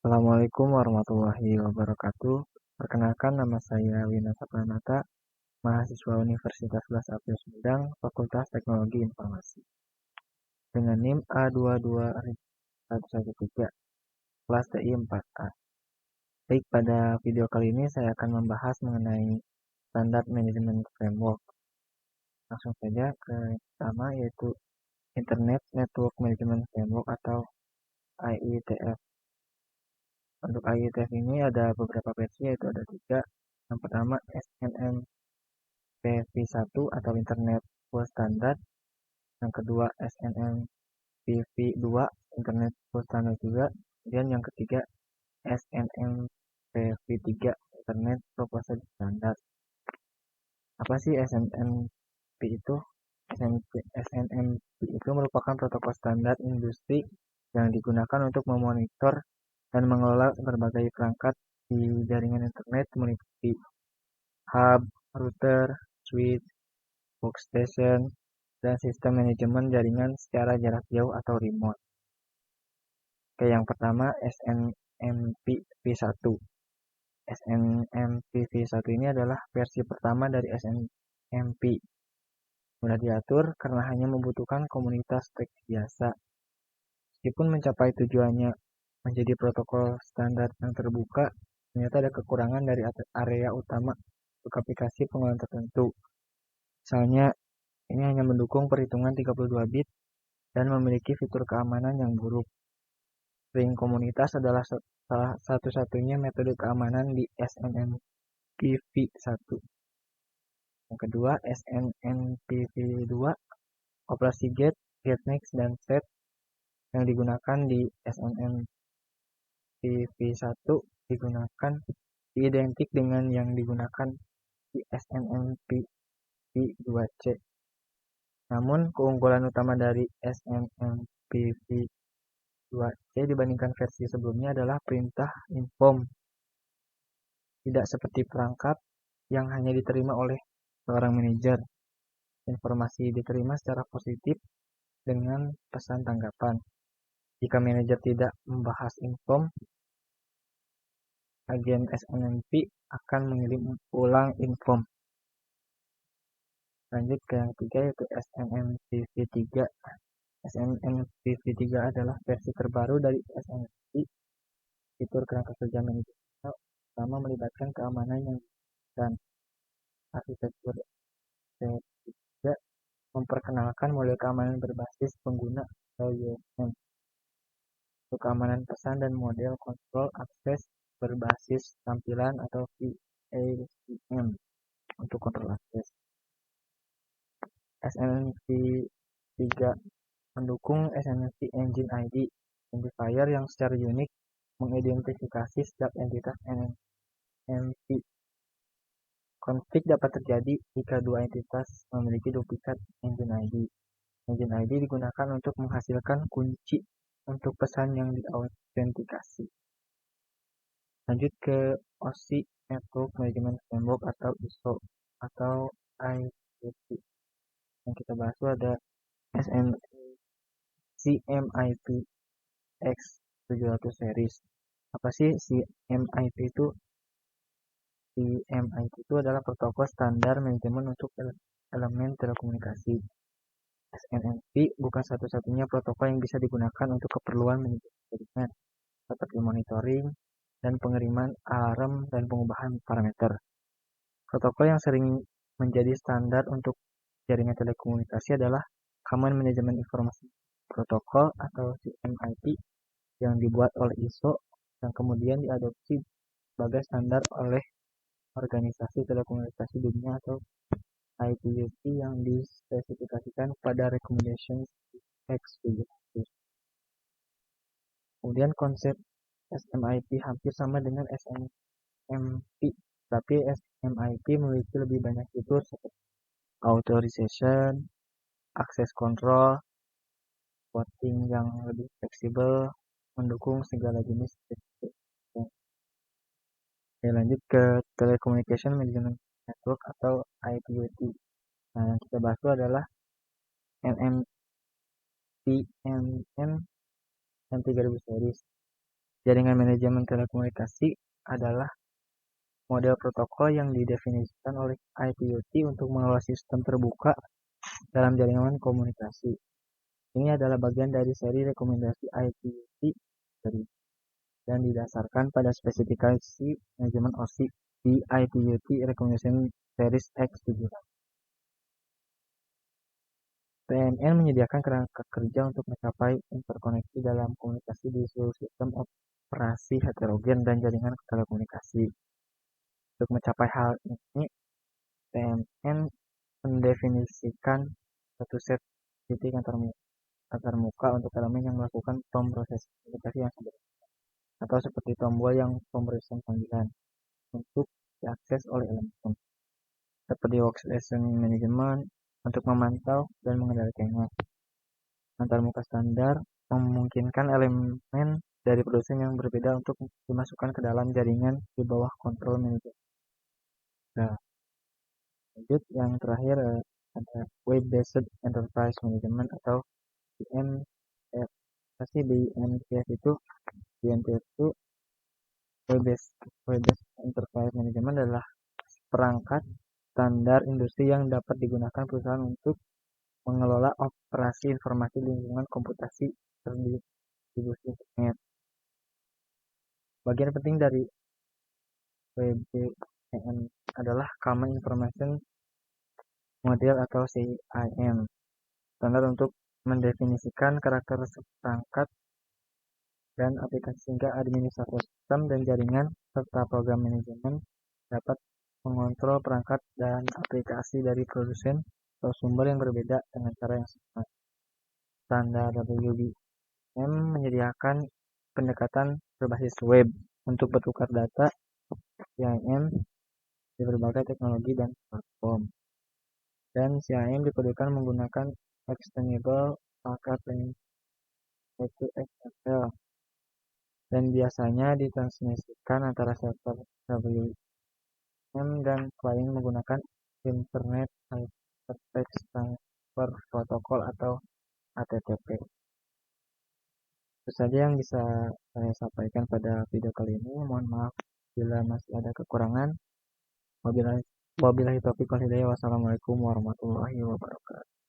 Assalamualaikum warahmatullahi wabarakatuh. Perkenalkan, nama saya Winata Pranata, mahasiswa Universitas Blas April Sumedang, Fakultas Teknologi Informasi. Dengan NIM A22-113, kelas TI 4A. Baik, pada video kali ini saya akan membahas mengenai standar manajemen framework. Langsung saja ke yang pertama, yaitu Internet Network Management Framework atau IETF. Untuk IETF ini ada beberapa versi, yaitu ada 3. Yang pertama SNMPv1 atau Internet Full Standard. Yang kedua SNMPv2 Internet Full Standard juga. Kemudian yang ketiga SNMPv3 Internet Proposed Standard. Apa sih SNMP itu? SNMP itu merupakan protokol standar industri yang digunakan untuk memonitor dan mengelola berbagai perangkat di jaringan internet meliputi hub, router, switch, workstation, dan sistem manajemen jaringan secara jarak jauh atau remote. Oke, yang pertama SNMPv1. SNMPv1 ini adalah versi pertama dari SNMP. Mudah diatur karena hanya membutuhkan komunitas teks biasa. Meskipun mencapai tujuannya menjadi protokol standar yang terbuka, ternyata ada kekurangan dari area utama untuk aplikasi pengelolaan tertentu. Misalnya, ini hanya mendukung perhitungan 32 bit dan memiliki fitur keamanan yang buruk. Ring komunitas adalah salah satu-satunya metode keamanan di SNMPv1. Yang kedua, SNMPv2, operasi get, getNext, dan set yang digunakan di SNMPv1 digunakan identik dengan yang digunakan di SNMPv2C. Namun, keunggulan utama dari SNMPv2C dibandingkan versi sebelumnya adalah perintah inform. Tidak seperti perangkat yang hanya diterima oleh seorang manajer. Informasi diterima secara positif dengan pesan tanggapan. Jika manajer tidak membahas inform, agen SNMP akan mengirim ulang inform. Lanjut ke yang ketiga, yaitu SNMPv3. SNMPv3 adalah versi terbaru dari SNMP. Fitur kerangka kerja manajemen pertama melibatkan keamanan yang dan arsitektur C3 memperkenalkan model keamanan berbasis pengguna atau YSM. Untuk keamanan pesan dan model kontrol akses berbasis tampilan atau VACM untuk kontrol akses. SNMP3 mendukung SNMP Engine ID, identifier yang secara unik mengidentifikasi setiap entitas SNMP. Konflik dapat terjadi jika dua entitas memiliki duplikat Engine ID. Engine ID digunakan untuk menghasilkan kunci untuk pesan yang diautentikasi. Lanjut ke OSI Network Management Framework atau ISO atau IEC. Yang kita bahas itu ada CMIP X700 series. Apa sih CMIP itu? CMIP itu adalah protokol standar manajemen untuk elemen telekomunikasi. SNMP bukan satu-satunya protokol yang bisa digunakan untuk keperluan manajemen jaringan, seperti monitoring dan pengiriman alarm dan pengubahan parameter. Protokol yang sering menjadi standar untuk jaringan telekomunikasi adalah Common Management Information Protocol atau CMIP yang dibuat oleh ISO yang kemudian diadopsi sebagai standar oleh Organisasi Telekomunikasi Dunia atau ITUC yang dispesifikasikan pada Recommendation X700. Kemudian konsep SMIP hampir sama dengan SNMP, tapi SMIP memiliki lebih banyak fitur seperti authorization, access control, voting yang lebih fleksibel, mendukung segala jenis aplikasi. Oke, lanjut ke Telecommunication Management Network atau ITUT. Nah, yang kita bahas itu adalah NMTNN M3000 series. Jaringan manajemen telekomunikasi adalah model protokol yang didefinisikan oleh ITU-T untuk mengelola sistem terbuka dalam jaringan komunikasi. Ini adalah bagian dari seri rekomendasi ITU-T dan didasarkan pada spesifikasi manajemen OSI di ITU-T Recommendation Series X7. PNN menyediakan kerangka kerja untuk mencapai interkoneksi dalam komunikasi di seluruh sistem operasi heterogen dan jaringan telekomunikasi. Untuk mencapai hal ini, PNN mendefinisikan satu set titik antarmuka untuk elemen yang melakukan pemrosesan komunikasi yang sederhana, atau seperti tombol yang pemberian panggilan untuk diakses oleh elemen, seperti workstation management untuk memantau dan mengendalikannya. Antarmuka standar memungkinkan elemen dari produsen yang berbeda untuk dimasukkan ke dalam jaringan di bawah kontrol manajer. Nah, lanjut yang terakhir ada Web Based Enterprise Management atau WNTF. Pasti di WNTF itu Web Based Enterprise Management adalah perangkat standar industri yang dapat digunakan perusahaan untuk mengelola operasi informasi lingkungan komputasi terdistribusi internet. Bagian penting dari WBEN adalah Common Information Model atau CIM, standar untuk mendefinisikan karakter perangkat dan aplikasi sehingga administrator sistem dan jaringan serta program manajemen dapat mengontrol perangkat dan aplikasi dari produsen atau sumber yang berbeda dengan cara yang sama. Standar WBM menyediakan pendekatan berbasis web untuk bertukar data CIM di berbagai teknologi dan platform. Dan CIM dikodekan menggunakan Extensible Packet Length yaitu XLL dan biasanya ditransmisikan antara server WM dan klien menggunakan Internet Hypertext Transfer Protocol atau HTTP. Itu saja yang bisa saya sampaikan pada video kali ini. Mohon maaf bila masih ada kekurangan. Wabillahi taufiq wal hidayah. Wassalamualaikum warahmatullahi wabarakatuh.